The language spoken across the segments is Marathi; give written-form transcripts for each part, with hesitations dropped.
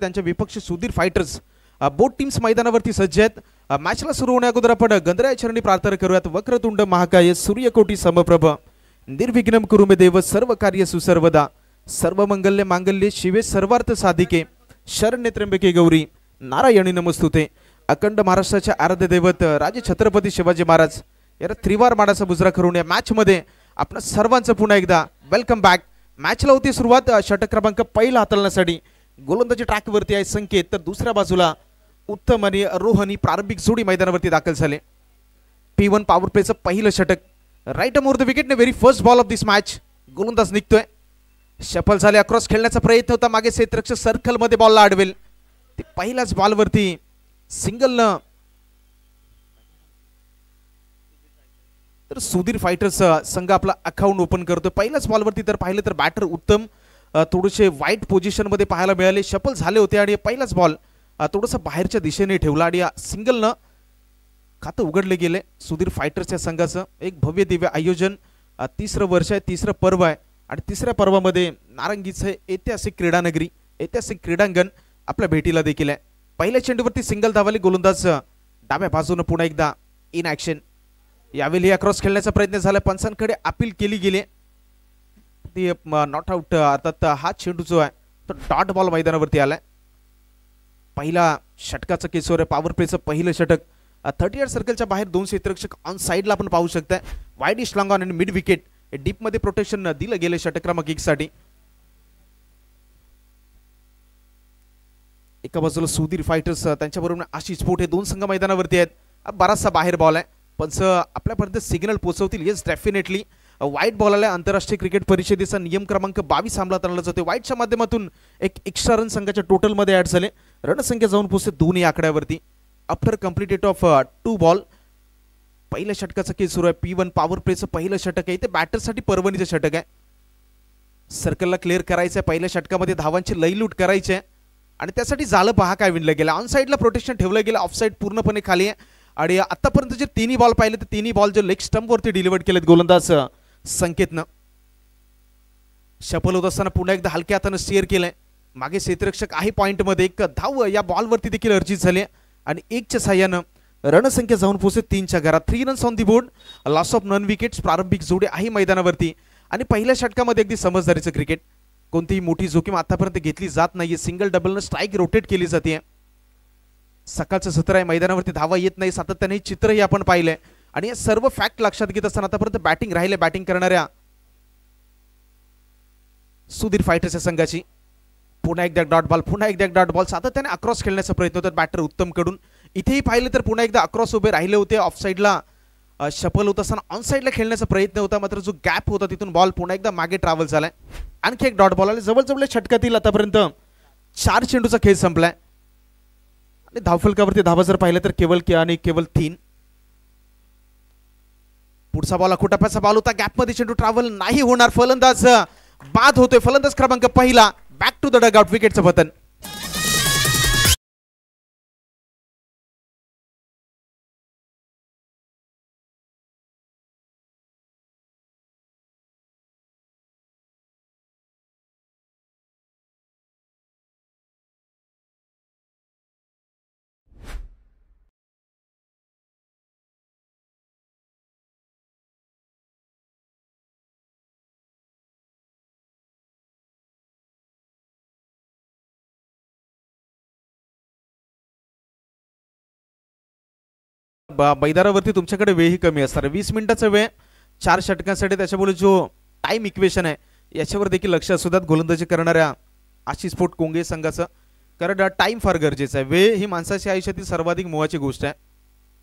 त्यांच्या विपक्षी सुधीर फायटर्स बोथ टीम्स मैदानावरती सज्ज आहेत। मॅचला सुरू होण्या अगोदर आपण गंधराय चरणी प्रार्थना करूयात। वक्रतुंड महाकाय सूर्यकोटी समप्रभ निर्विघ्नं कुरु मे देव सर्व कार्य सुसर्वदा सर्व मंगल्य मांगल्ये शिवे सर्वार्थ साधिके शरण्ये त्र्यंबके गौरी नारायणी नमस्तुते। अखंड महाराष्ट्राचे आराध्य दैवत राजे छत्रपती शिवाजी महाराज या त्रिवार माडाचा बुजरा करून या मॅच मध्ये आपण सर्वांचं पुन्हा एकदा वेलकम बॅक। मॅचला होती सुरुवात। षटक क्रमांक पहिला हाताळण्यासाठी गोलंदाजी ट्रॅकवरती आहे संकेत, तर दुसऱ्या बाजूला उत्तम आणि रोहनी प्रारंभिक जोडी मैदानावरती दाखल झाले। P1 पॉवर प्लेचं पहिलं षटक राईट मोर द विकेट ने very first ball of this match. गोलंदाज निघतोय, शफल झाले, अक्रॉस खेळण्याचा प्रयत्न होता, मागे क्षेत्ररक्षक सर्कल मध्ये बॉलला अडवेल, ते पहिल्याच बॉलवरती सिंगल न तर सुधीर फायटर्स संघ आपला अकाउंट ओपन करतो पहिल्याच बॉलवरती। तर पाहिलं तर बॅटर उत्तम थोडेसे वाईट पोझिशन मध्ये पाहायला मिळाले, शफल झाले होते आणि पहिलाच बॉल थोडासा बाहेरच्या दिशेने ठेवला आणि सिंगल न खातं उघडले गेले सुधीर फायटर्सच्या संघाचं। एक भव्य दिव्य आयोजन, तिसरं वर्ष आहे, तिसरं पर्व आहे आणि तिसऱ्या पर्वामध्ये नारंगीचं ऐतिहासिक क्रीडानगरी ऐतिहासिक क्रीडांगण आपल्या भेटीला देखील आहे। पहिल्या चेंडूवरती सिंगल धावली, गोलंदाज डाव्या बाजूने पुन्हा एकदा इन ॲक्शन। यावेळी अक्रॉस खेळण्याचा प्रयत्न झाला, पंचांकडे अपील केली गेली, ती नॉट आउट। अर्थात हा चेंडू जो आहे तो डॉट बॉल मैदानावरती आलाय। पहिला षटकाचा केसवर पॉवर प्लेचं पहिलं षटक 38 सर्कलच्या बाहेर दोन क्षेत्ररक्षक ऑन साइडला आपण पाहू शकता। वाईड इश लॉंग ऑन आणि मिड विकेट डीप मध्ये प्रोटेक्शन दिलं गेले षटक क्रमांक 1 साठी। एका बाजूला सुधीर फायटर्स, त्यांच्याबरोबर आशिष पोट, हे दोन संघ मैदानावरती आहेत। बराचसा बाहेर बॉल आहे, पण आपल्यापर्यंत सिग्नल पोहोचवतील येस डेफिनेटली। वाईट बॉल आला, आंतरराष्ट्रीय क्रिकेट परिषदेचा नियम क्रमांक 22 अंमलात आणला जातो। वाईटच्या माध्यमातून एक एक्स्ट्रा रन संघाच्या टोटल मध्ये ऍड झाले, रणसंख्या जाऊन पोहोचते दोन्ही आकड्यावरती। आफ्टर कंप्लीटेड ऑफ 2 बॉल पहिल्या षटकाचा केस सुरू आहे। P1 पॉवर प्लेचं पहिलं षटक आहे, ते बॅटरसाठी पर्वणीचं षटक आहे। सर्कलला क्लिअर करायचं आहे, पहिल्या षटकामध्ये धावांची लईलूट करायची आहे आणि त्यासाठी झालं पहा काय विणलं गेलं। ऑन साइडला प्रोटेक्शन ठेवलं गेलं, ऑफ साइड पूर्णपणे खाली आहे आणि आतापर्यंत जे तिन्ही बॉल पाहिले ते तिन्ही बॉल जे लेग स्टंप वरती डिलिव्हर्ड केलेत गोलंदाज संकेतनं। शफल होत असताना पुन्हा एकदा हलक्या हाताने स्टीअर केलंय, मागे क्षेत्ररक्षक आहे पॉइंट मध्ये, एक धाव या बॉलवरती देखील अर्जित झाली आणि 1च्या साह्यानं रणसंख्या जाऊन पोहोचते 3च्या घरात। 3 runs on the board, loss of non wickets. प्रारंभिक जोडी आहे मैदानावरती आणि पहिल्या षटकामध्ये अगदी समजदारीचं क्रिकेट, कोणतीही मोठी जोखीम आतापर्यंत घेतली जात नाहीये। सिंगल डबलनं स्ट्राईक रोटेट केली जाते। सकाळचं सत्र आहे, मैदानावरती धावा येत नाही, सातत्याने चित्रही आपण पाहिलंय आणि या सर्व फॅक्ट लक्षात घेत असताना आतापर्यंत बॅटिंग राहिले बॅटिंग करणाऱ्या सुधीर फायटर्सच्या संघाची। पुन्हा एकदा डॉट बॉल, पुन्हा एकदा डॉट बॉल, सातत्याने अक्रॉस खेळण्याचा प्रयत्न होता बॅटर उत्तम कडून। इथेही पाहिले तर पुन्हा एकदा अक्रॉस उभे राहिले होते, ऑफ साइडला शफल होत असताना ऑन साइडला खेळण्याचा प्रयत्न होता, मात्र जो गॅप होता तिथून बॉल पुन्हा एकदा मागे ट्रॅव्हल झालाय। आणखी एक डॉट बॉल आले, जवळजवळ षटकातील आतापर्यंत 4 चेंडूचा खेळ संपलाय आणि धावफलकावरती धावा जर पाहिलं तर केवळ 3। पुढचा बॉल अखोटाप्याचा बॉल होता, गॅप मध्ये चेंडू ट्रॅव्हल नाही होणार, फलंदाज बाद होतोय। फलंदाज क्रमांक पहिला बॅक टू द डगआउट, विकेटचं पतन। मैदानावरती तुमच्याकडे वेळही कमी असणार, 20 मिनिटाचा वेळ 4 षटकांसाठी, त्याच्यामुळे जो टाइम इक्वेशन आहे याच्यावर देखील लक्ष असू द्यात गोलंदाजी करणाऱ्या आशिष पोट कोंगे संघाचं, कारण टाइम फार गरजेचा आहे। वेळ ही माणसाच्या आयुष्यातील सर्वाधिक मोहाची गोष्ट आहे।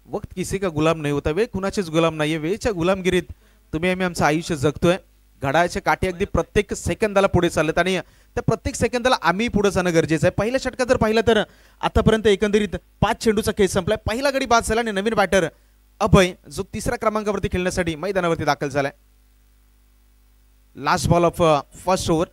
वक्त किसी का गुलाम नाही होता, वेळ कुणाचेच गुलाम नाहीये। वेळेच्या गुलामगिरीत तुम्ही आम्ही आमचं आयुष्य जगतोय। घड्याळाच्या काठी अगदी प्रत्येक सेकंदाला पुढे चालत आणि त्या प्रत्येक सेकंदाला आम्ही पुढे जाणं गरजेचं आहे। पहिल्या षटकात जर पाहिलं तर आतापर्यंत एकंदरीत 5 चेंडूचा खेळ संपलाय। पहिला गडी बाद झाला आणि नवीन बॅटर अभय जो 3ऱ्या क्रमांकावरती खेळण्यासाठी मैदानावरती दाखल झालाय। Last ball of first over,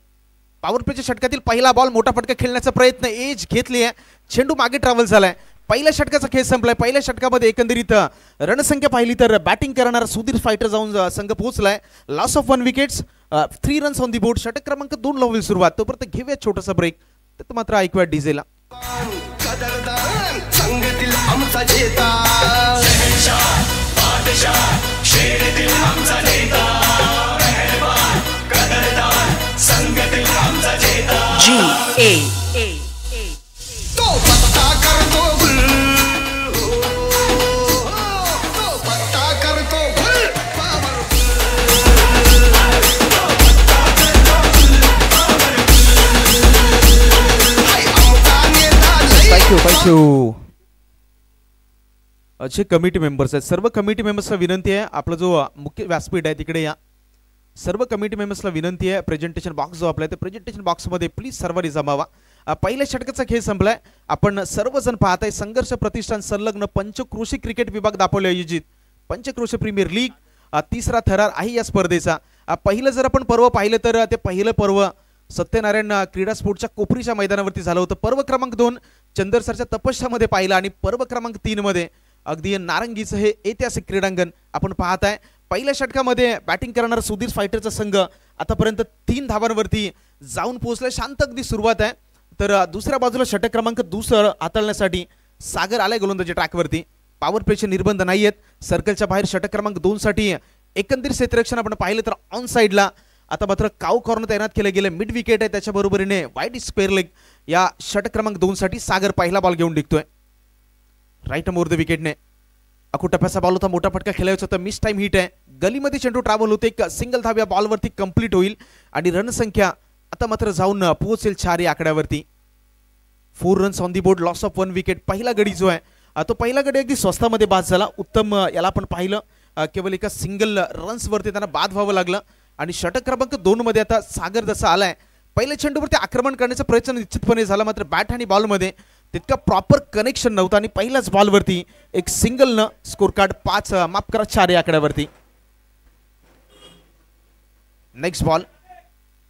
power प्लेच्या षटकातील पहिला बॉल, मोठा फटका खेळण्याचा प्रयत्न, एज घेतली आहे, चेंडू मागे ट्रॅव्हल झालाय। पहिल्या षटकाचा खेळ संपलाय। पहिल्या षटकामध्ये एकंदरीत रणसंख्या पाहिली तर बॅटिंग करणारा सुधीर फायटर जाऊन संघ पोहोचलाय। Loss of 1 wickets, 3 runs on the board. षटक क्रमांक 2 ला होईल सुरुवात, तोपर्यंत घेऊया छोटासा ब्रेक, ते मात्र ऐकूया डीजेला. संगतील आमचा जेता शहंशाह बादशाह शेर दिल आमचा नेता मेहरबान कदरदान संगतील आमचा जेता GA तो पत्ता करतो गुल तो पत्ता करतो गुल थँक्यू. जे कमिटी मेंबर्स आहेत सर्व कमिटी मेंबर्सला विनंती आहे, आपला जो मुख्य व्यासपीठ आहे तिकडे या. सर्व कमिटी मेंबर्सला विनंती आहे, प्रेझेंटेशन बॉक्स जो आपला आहे ते प्रेझेंटेशन बॉक्समध्ये प्लीज सर्वांनी जमावा. पहिल्या षटकाचा खेळ संपलाय. आपण सर्वजण पाहताय संघर्ष प्रतिष्ठान संलग्न पंचक्रोशी क्रिकेट विभाग दापोली आयोजित पंचक्रोशी प्रीमियर लीग तिसरा थरार आहे या स्पर्धेचा. पहिलं जर आपण पर्व पाहिलं तर ते पहिलं पर्व सत्यनारायण क्रीडा स्पोर्टच्या कोपरीच्या मैदानावरती झालं होतं. पर्व क्रमांक 2 चंदरसरच्या तपस्यामध्ये पाहिलं आणि पर्व क्रमांक 3 मध्ये अगदी नारंगीचं हे ऐतिहासिक क्रीडांगण आपण पाहताय. पहिल्या षटकामध्ये बॅटिंग करणारा सुधीर फायटरचा संघ आतापर्यंत 3 धावांवरती जाऊन पोहोचला. शांत अगदी सुरुवात आहे. तर दुसऱ्या बाजूला षटक क्रमांक 2 हाताळण्यासाठी सागर आलाय गोलंदाजी ट्रॅकवरती. पॉवर प्लेचे निर्बंध नाही आहेत. सर्कलच्या बाहेर षटक क्रमांक 2 साठी एकंदरीत क्षेत्ररक्षण आपण पाहिलं तर ऑन साईडला आता मात्र काऊ कॉर्नर तैनात केले गेले. मिड विकेट आहे, त्याच्या बरोबरीने वाईट स्क्वेअर लेग या षटक क्रमांक 2 साठी सागर पहिला बॉल घेऊन निघतोय. राईट मोर द विकेटने टप्प्याचा बॉल होता, मोठा फटका खेळायचा होता, मिस टाइम हिट आहे. गलीमध्ये चेंडू ट्रॅव्हल होते, एक सिंगल धाव या बॉलवरती कंप्लीट होईल आणि रणसंख्या आता मात्र जाऊन पोहोचेल 4 या आकड्यावरती. 4 runs on the board, loss of 1 wicket. पहिला गडी जो आहे तो पहिला गडी अगदी स्वस्तामध्ये बाद झाला. उत्तम याला आपण पाहिलं केवळ एका सिंगल रन्सवरती त्यांना बाद व्हावं लागलं. आणि षटक क्रमांक 2 मध्ये आता सागर जसा आलाय पहिल्या चेंडूवरती आक्रमण करण्याचा प्रयत्न निश्चितपणे झाला, मात्र बॅट आणि बॉलमध्ये तितका प्रॉपर कनेक्शन नव्हतं आणि पहिल्याच बॉलवरती एक सिंगल न स्कोर कार्ड 4 या आकड्यावरती. नेक्स्ट बॉल,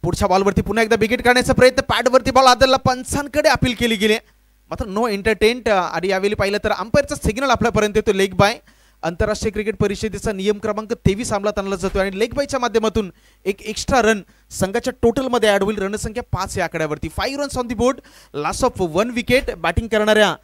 पुढच्या बॉलवरती पुन्हा एकदा विकेट काढण्याचा प्रयत्न, पॅडवरती बॉल आदरला, पंचांकडे अपील केली गेली मात्र नो एंटरटेन्ट. आणि यावेळी पाहिलं तर अंपायरचा सिग्नल आपल्यापर्यंत येतो लेग बाय. आंतरराष्ट्रीय क्रिकेट परिषदेचा नियम क्रमांक 23 अंमलात आणला जातो आणि लेग बायच्या माध्यमातून एक एक्स्ट्रा रन संघाच्या टोटलमध्ये ऍड होईल. रणसंख्या 5 या आकड्यावरती. 5 runs on the board, loss of 1 wicket. Batting करणाऱ्या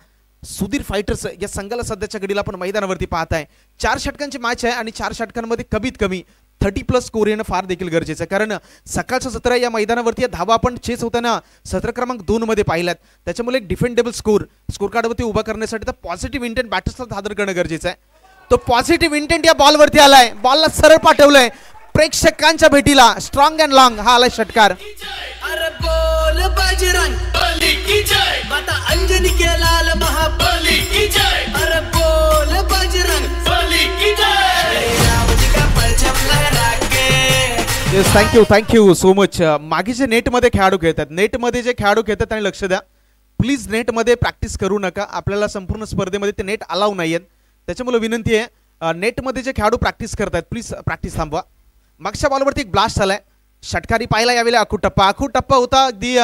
सुधीर फायटर्स या संघाला सध्याच्या घडीला आपण मैदानावरती पाहताय. 4 षटकांची मॅच आहे आणि 4 षटकांमध्ये कमीत कमी 30+ स्कोर येणं फार देखील गरजेचं आहे, कारण सकाळचं सत्र या मैदानावरती धावा आपण चेस होताना सत्र क्रमांक 2 मध्ये पाहिल्यात. त्याच्यामुळे एक डिफेंडेबल स्कोर कार्डवरती उभा करण्यासाठी तर पॉझिटिव्ह इंटेंट बॅटर्सला सादर करणं गरजेचं आहे. तो पॉझिटिव्ह इंटेंट या बॉलवरती आलाय, बॉलला सरळ पाठवलंय प्रेक्षकांच्या भेटीला. स्ट्रॉंग अँड लॉंग हा आलाय षटकार. अरे बोल बजरंग बली की जय, माता अंजनी के लाल महाबली की जय. अरे बोल बजरंग बली की जय, राम जी का परचम लहरा के. Yes, thank you so much. मागे जे नेटमध्ये खेळाडू खेळतात, नेटमध्ये जे खेळाडू खेळतात आणि लक्ष द्या प्लीज, नेटमध्ये प्रॅक्टिस करू नका. आपल्याला संपूर्ण स्पर्धेमध्ये ते नेट अलाव नाही आहेत, त्याच्यामुळे विनंती आहे नेटमध्ये जे खेळाडू प्रॅक्टिस करतात प्लीज प्रॅक्टिस थांबवा. मागच्या बॉलवरती एक ब्लास्ट झालाय, षटकारी पाहिला यावेळी आखू टप्पा होता, अगदी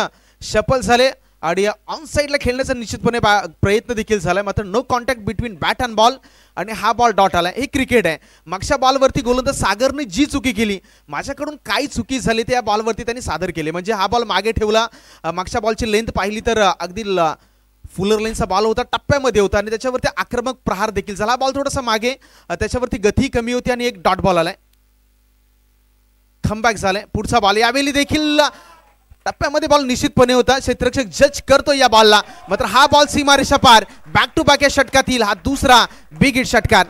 शफल झाले आणि ऑन साईडला खेळण्याचा निश्चितपणे प्रयत्न देखील झालाय, मात्र no contact between bat and ball आणि हा बॉल डॉट आलाय. हे क्रिकेट आहे. मागच्या बॉलवरती गोलंदाज सागरने जी चुकी केली, माझ्याकडून काय चुकी झाली ते या बॉलवरती त्यांनी सादर केले. म्हणजे हा बॉल मागे ठेवला, मागच्या बॉलची लेंथ पाहिली तर अगदी फुलर लाईनचा बॉल होता, टप्प्यामध्ये होता आणि त्याच्यावरती आक्रमक प्रहार देखील झाला. बॉल थोडासा मागे, त्याच्यावरती गती कमी होती आणि एक डॉट बॉल आलाय. कमबॅक झालाय. पुढचा बॉल यावेळी देखील टप्प्यामध्ये बॉल निश्चितपणे होता. क्षेत्ररक्षक जज करतो या बॉलला, मात्र हा बॉल सीमारेषा पार. बॅक टू बॅक या षटकातील हा दुसरा बिग हिट षटकार.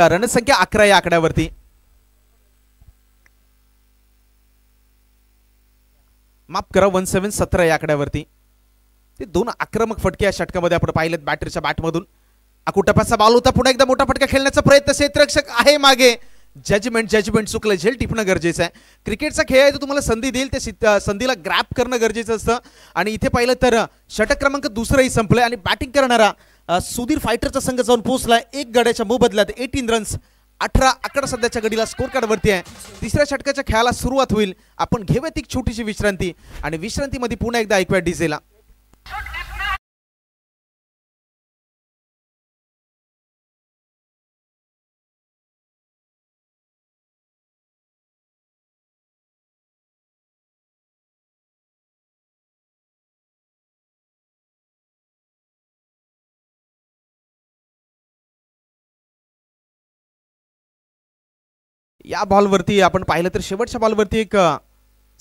रणसंख्या 11 या आकड्यावरती. माफ करा 17 या आकड्यावरती. ते 2 आक्रमक फटके या षटकामध्ये आपण पाहिलेत बॅटरीच्या बॅटमधून. टप्प्याचा बॉल होता, पुन्हा एकदा मोठा फटका खेळण्याचा प्रयत्न, क्षेत्ररक्षक आहे मागे. जजमेंट चुकलं, झेल टिपणं गरजेचं आहे. क्रिकेटचा खेळ आहे, तो तुम्हाला संधी देईल, त्या संधीला ग्रॅप करणं गरजेचं असतं. आणि इथे पाहिलं तर षटक क्रमांक 2 संपलंय आणि बॅटिंग करणारा सुधीर फायटरचा संघ जाऊन पोहोचलाय 1 गड्याच्या मोबदल्यात 18 रन्स 18-11 सध्याच्या घडीला स्कोर कार्ड वरती आहे. तिसऱ्या षटकाच्या खेळाला सुरुवात होईल. आपण घेऊयात एक छोटीशी विश्रांती आणि विश्रांतीमध्ये पुन्हा एकदा ऐकूया डीजेला. या बॉलवरती आपण पाहिलं तर शेवटच्या बॉलवरती एक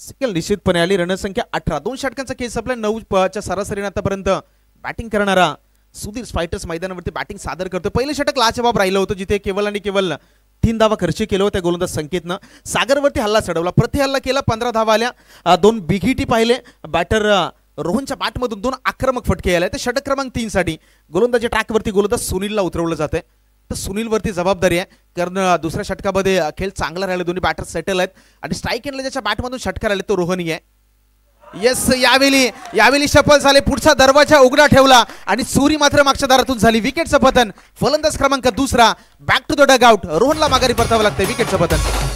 सिंगल निश्चितपणे आली. रणसंख्या 18. 2 षटकांचा खेळ संपला. 9 सरासरीने आतापर्यंत बॅटिंग करणारा सुधीर फायटर्स मैदानावरती बॅटिंग सादर करतो. पहिलं षटक लाजवाब राहिलं होतं जिथे केवळ आणि केवळ 3 धावा खर्च केले होते गोलंदाज संकेतनं. सागरवरती हल्ला चढवला. प्रति हल्ला केला. 15 धावा आल्या. 2 बिघिटी पाहिले. बॅटर रोहनच्या बॅटमधून 2 आक्रमक फटके आले. तर षटक क्रमांक 3 साठी गोलंदाजी ट्रॅकवरती गोलंदाज सुनीलला उतरवलं जाते. तर सुनीलवरती जबाबदारी आहे कारण दुसऱ्या षटकामध्ये खेळ चांगला राहिला. दोन्ही बॅटर सेटल आहेत आणि स्ट्राईक एंडला ज्याच्या बॅटमधून षटकार आले तो रोहनी आहे. येस, यावेळी सफल झाले. पुढचा दरवाजा उघडा ठेवला आणि सुरी मात्र मागच्या दारातून झाली. विकेटचं पतन. फलंदाज क्रमांक 2 back to the Doug out. रोहनला माघारी परतावं लागतं. विकेटचं पतन.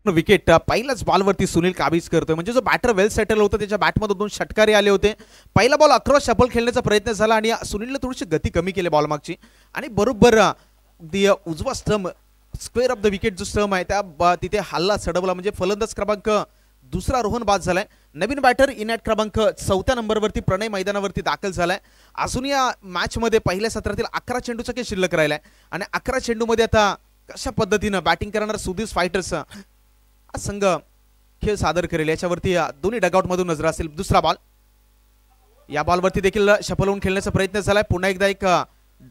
विकेट पहिल्याच बॉलवरती सुनील काबीज करतोय. म्हणजे जो बॅटर वेल सेटल होता त्याच्या बॅटमधून 2 षटकारे आले होते. पहिला बॉल अक्रॉस शफल खेळण्याचा प्रयत्न झाला आणि सुनीलने थोडीशी गती कमी केली बॉल मागची आणि बरोबर उजवा stump square of the wicket जो स्टंप आहे त्या तिथे हल्ला चढवला. म्हणजे फलंदाज क्रमांक 2 रोहन बाद झालाय. नवीन बॅटर इनॅट क्रमांक 4 नंबरवरती प्रणय मैदानावरती दाखल झालाय. अजून या मॅच मध्ये पहिल्या सत्रातील 11 चेंडूचा खेळ शिल्लक राहिलाय आणि 11 चेंडूमध्ये आता कशा पद्धतीनं बॅटिंग करणार सुधीर फायटर्स संघ खेळ सादर करेल याच्यावरती दोन्ही डगआउट मधून नजर असेल. दुसरा बॉल. या बॉलवरती देखील शफल होऊन खेळण्याचा प्रयत्न झालाय. पुन्हा एकदा एक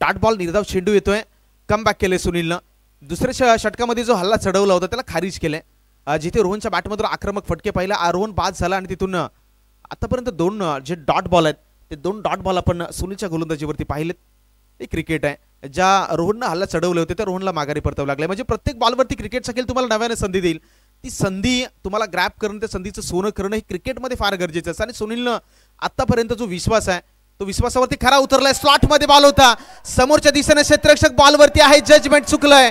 डॉट बॉल निर्धाव चेंडू येतोय. कम बॅक केले सुनीलनं. दुसऱ्या षटकामध्ये जो हल्ला चढवला होता त्याला खारिज केले. जिथे रोहनच्या बॅटमधून आक्रमक फटके पाहिला. रोहन बाद झाला आणि तिथून आतापर्यंत 2 जे डॉट बॉल आहेत ते 2 डॉट बॉल आपण सुनीलच्या गोलंदाजीवरती पाहिलेत. हे क्रिकेट आहे. ज्या रोहननं हल्ला चढवले होते त्या रोहनला माघारी परतावं लागले. म्हणजे प्रत्येक बॉलवरती क्रिकेटचा खेळ तुम्हाला नव्याने संधी देईल. ती संधी तुम्हाला ग्रॅप करून त्या संधीचं सोनं करणं हे क्रिकेटमध्ये फार गरजेचं असतं आणि सुनीलनं आतापर्यंत जो विश्वास आहे तो विश्वासावरती खरा उतरलाय. स्लॉटमध्ये बॉल होता. समोरच्या दिशेने क्षेत्ररक्षक बॉलवरती आहे. जजमेंट चुकलंय.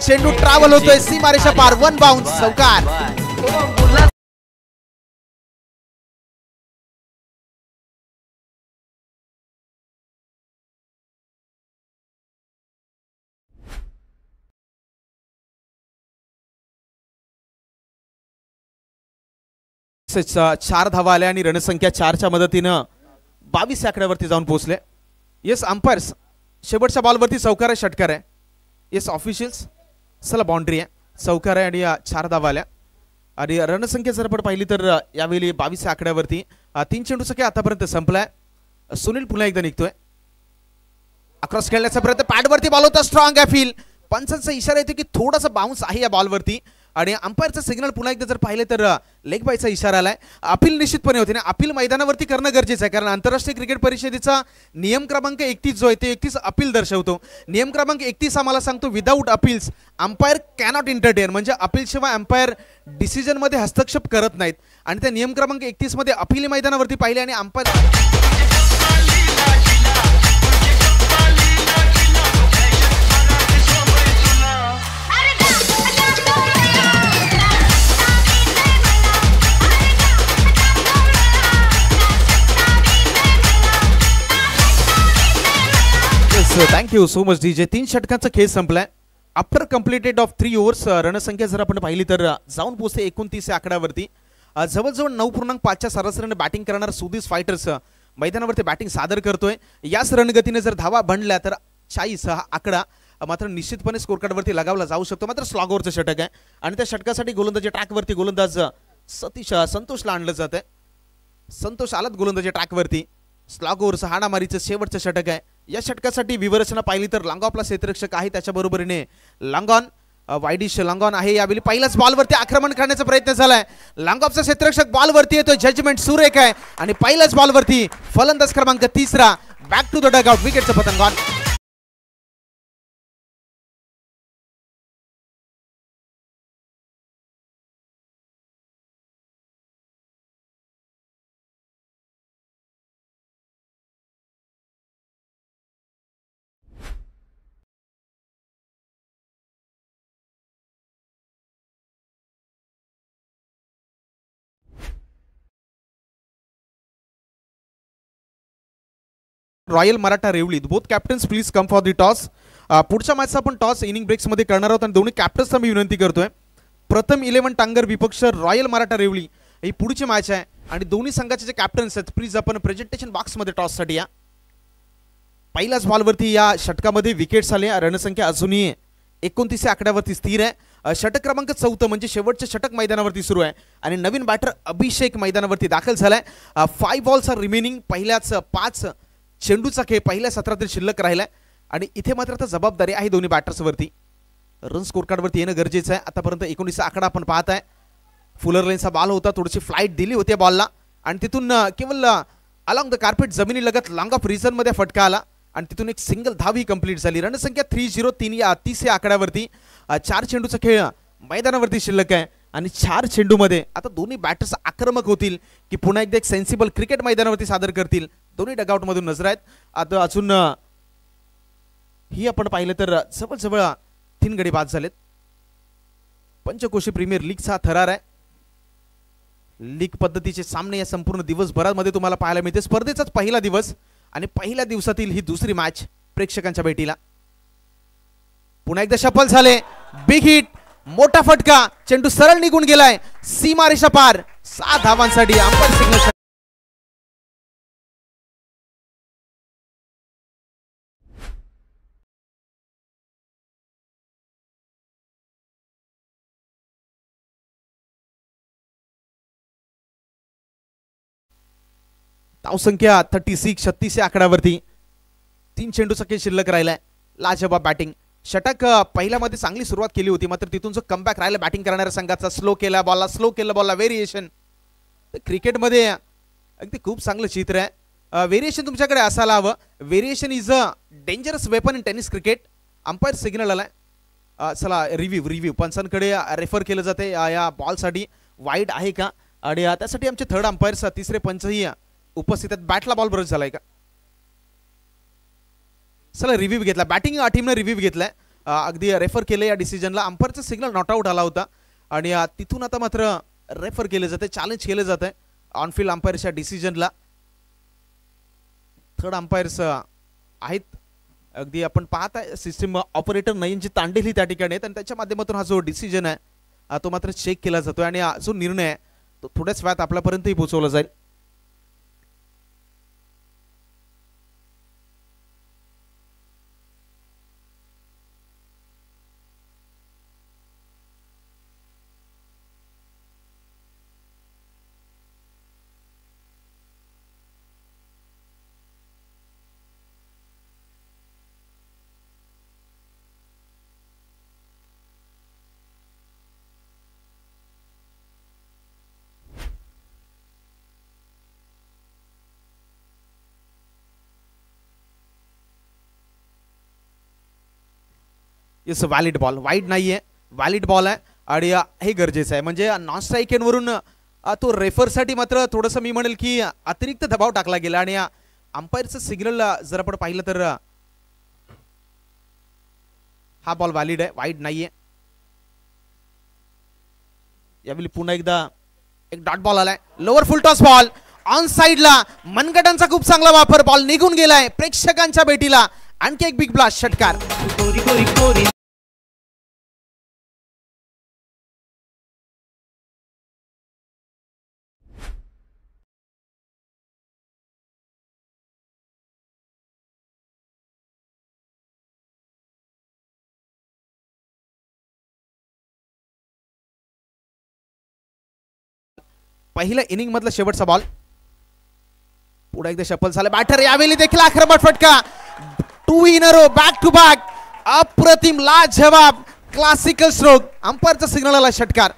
चेंडू ट्रॅव्हल होतोय सीमारेषा पार. 1 बाउन्स. चौकार. चार धावा आल्या आणि रणसंख्या 4च्या मदतीनं 22 आकड्यावरती जाऊन पोहोचले. येस अंपायर्स शेवटच्या बॉलवरती चौकार आहे षटकार आहे. येस ऑफिशियल्स चला बाउंड्री आहे चौकार आहे आणि 4 धावा आल्या आणि रणसंख्या जर आपण पाहिली तर यावेळी 22 आकड्यावरती 3 चेंडूचा खेळ आतापर्यंत संपलाय. सुनील पुन्हा एकदा निघतोय. अक्रॉस खेळण्याचा प्रयत्न. पॅडवरती बॉल होता. Strong appeal. पंचांचा इशारा येतो की थोडासा बाउन्स आहे या बॉलवरती आणि अंपायरचा सिग्नल पुन्हा एकदा जर पाहिले तर लेग बायचा इशारा आलाय. अपील निश्चितपणे होते ना. अपील मैदानावरती करणं गरजेचं आहे कारण आंतरराष्ट्रीय क्रिकेट परिषदेचा नियम क्रमांक 31 जो आहे ते 31 अपील दर्शवतो. नियम क्रमांक 31 आम्हाला सांगतो without appeals umpire cannot entertain. म्हणजे अपील शिवाय अंपायर डिसिजन मध्ये हस्तक्षेप करत नाहीत आणि त्या नियम क्रमांक 31 मध्ये अपील मैदानावरती पाहिले आणि umpire thank you so much DJ. 3 षटकांचा खेळ संपलाय. आफ्टर कम्प्लिटेड ऑफ 3 ओव्हर्स रणसंख्या जर आपण पाहिली तर जाऊन पोहोचते 29 आकड्यावरती. जवळजवळ 9.5च्या सरासरीने बॅटिंग करणार सुधीर फायटर्स मैदानावरती बॅटिंग सादर करतोय. याच रणगतीने जर धावा बनल्या तर 40 हा आकडा मात्र निश्चितपणे स्कोर कार्डवरती लगावला जाऊ शकतो. मात्र स्लॉगवरचं षटक आहे आणि त्या षटकासाठी गोलंदाजी ट्रॅकवरती गोलंदाज संतोषला आणलं जात आहे. संतोष आलात गोलंदाजी ट्रॅकवरती. स्लॉग ओव्हरचं हाणामारीचं शेवटचं षटक आहे. या षटकासाठी विवरचना पाहिली तर लाँग ऑफला क्षेत्ररक्षक आहे, त्याच्या बरोबरीने लाँगॉन वाईडिश लाँगॉन आहे. यावेळी पहिल्याच बॉलवरती आक्रमण करण्याचा प्रयत्न झालाय. लाँग ऑफचा क्षेत्ररक्षक बॉलवरती येतोय, जजमेंट सुरेख आहे आणि पहिल्याच बॉलवरती फलंदाज क्रमांक 3 back to the Doug out, विकेटचं पतंग ऑन. रॉयल मराठा रेवली, both captains please come for the toss. पुढच्या मॅचचा आपण टॉस इनिंग ब्रेक्समध्ये करणार आहोत आणि दोन्ही कॅप्टन्सना मी विनंती करतोय. प्रथम 11 टांगर विपक्ष रॉयल मराठा रेवली ही पुढची मॅच आहे आणि दोन्ही संघाचे जे कॅप्टन्स आहेत प्लीज आपण प्रेझेंटेशन बॉक्समध्ये टॉससाठी या. पहिल्याच बॉलवरती या षटकामध्ये विकेट्स आले. रणसंख्या अजूनही 29 आकड्यावरती स्थिर आहे. षटक क्रमांक 4 म्हणजे शेवटचे षटक मैदानावरती सुरू आहे आणि नवीन बॅटर अभिषेक मैदानावरती दाखल झालाय. 5 बॉल्स आर रिमेनिंग. पहिल्याच 5 चेंडूचा खेळ पहिल्या सत्रातील शिल्लक राहिलाय आणि इथे मात्र आता जबाबदारी आहे दोन्ही बॅटर्सवरती. रन स्कोर कार्डवरती येणं गरजेचं आहे. आतापर्यंत 19 आकडा आपण पाहत आहे. फुलर लाईनचा बॉल होता, थोडीशी फ्लाईट दिली होती बॉलला आणि तिथून केवळ अलॉंग द कार्पेट जमिनी लगत लॉंग ऑफ रिझन मध्ये फटका आला आणि तिथून एक सिंगल धावी कंप्लीट झाली. रणसंख्या 3-0-3 या 30 या आकड्यावरती 4 चेंडूचा खेळ मैदानावरती शिल्लक आहे आणि 4 चेंडूमध्ये आता दोन्ही बॅटर्स आक्रमक होतील की पुन्हा एकदा एक सेन्सिबल क्रिकेट मैदानावरती सादर करतील. दोन्ही डगआउट मधून नजर आहेत. आता अजून ही आपण पाहिलं तर जवळजवळ 3 गडी बाद झालेत. पंचकोशी प्रीमियर लीगचा थरार आहे. लीग पद्धतीचे सामने या संपूर्ण दिवसभरामध्ये तुम्हाला पाहायला मिळते. स्पर्धेचाच पहिला दिवस आणि पहिल्या दिवसातील ही दुसरी मॅच प्रेक्षकांच्या भेटीला. पुन्हा एकदा शफल झाले. बिग हिट, मोठा फटका, चेंडू सरळ निघून गेलाय सीमारेषा पार. 7 धावांसाठी अंपायर सिग्नल. धावसंख्या 36 या आकड्यावरती 3 चेंडूचा खेळ शिल्लक राहिलाय. लाजवाब बॅटिंग. षटक पहिल्यामध्ये चांगली सुरुवात केली होती, मात्र तिथून जो कमबॅक राहिला बॅटिंग करणाऱ्या संघाचा, स्लो केला बॉलला व्हेरिएशन. क्रिकेटमध्ये अगदी खूप चांगलं चित्र आहे. व्हेरिएशन तुमच्याकडे असायला हवं. Variation is a dangerous weapon in tennis cricket. Umpire signal आलाय. चला रिव्ह्यू पंचांकडे रेफर केलं जाते या बॉलसाठी. वाईड आहे का आणि त्यासाठी आमचे थर्ड अंपायर्स तिसरे पंचही उपस्थित आहेत. बॅटला बॉल बरोबर झालाय का? चला रिव्ह्यू घेतला. बॅटिंग टीमने रिव्ह्यू घेतलाय. अगदी रेफर केलं या डिसिजनला. अंपायरचा सिग्नल नॉट आउट आला होता आणि तिथून आता मात्र रेफर केले जाते, चॅलेंज केलं जात आहे ऑनफिल्ड अंपायरच्या डिसिजनला. थर्ड अंपायर्स आहेत. अगदी आपण पाहत आहे सिस्टीम ऑपरेटर नयनजी तांडेल ही त्या ठिकाणी आहेत आणि त्याच्या माध्यमातून हा जो डिसिजन आहे तो मात्र चेक केला जातोय आणि जो निर्णय आहे तो थोड्याच वेळात आपल्यापर्यंतही पोहोचवला जाईल. It's valid ball. वाईड नाहीये, व्हॅलिड बॉल आहे आणि हे गरजेचं आहे. म्हणजे नॉन स्ट्राईक वरून तो रेफरसाठी मात्र थोडंसं मी म्हणेल की अतिरिक्त दबाव टाकला गेला आणि अंपायरचं सिग्नल जर आपण पाहिलं तर हा बॉल व्हॅलिड आहे, वाईड नाहीये. यावेळी पुन्हा एकदा एक डॉट बॉल आलाय. Lower full toss ball on साइडला. मनगटांचा खूप चांगला वापर. बॉल निघून गेलाय प्रेक्षकांच्या भेटीला. आणखी एक बिग ब्लास्ट षटकार. पहिल्या इनिंग मधला शेवटचा बॉल. पुढे एकदा शफल झालं बॅटर, यावेळी देखील आक्रमक फटका, 2 in a row, back to back, अप्रतिम लाजवाब क्लासिकल स्ट्रोक, अंपायरचा सिग्नल आला षटकार.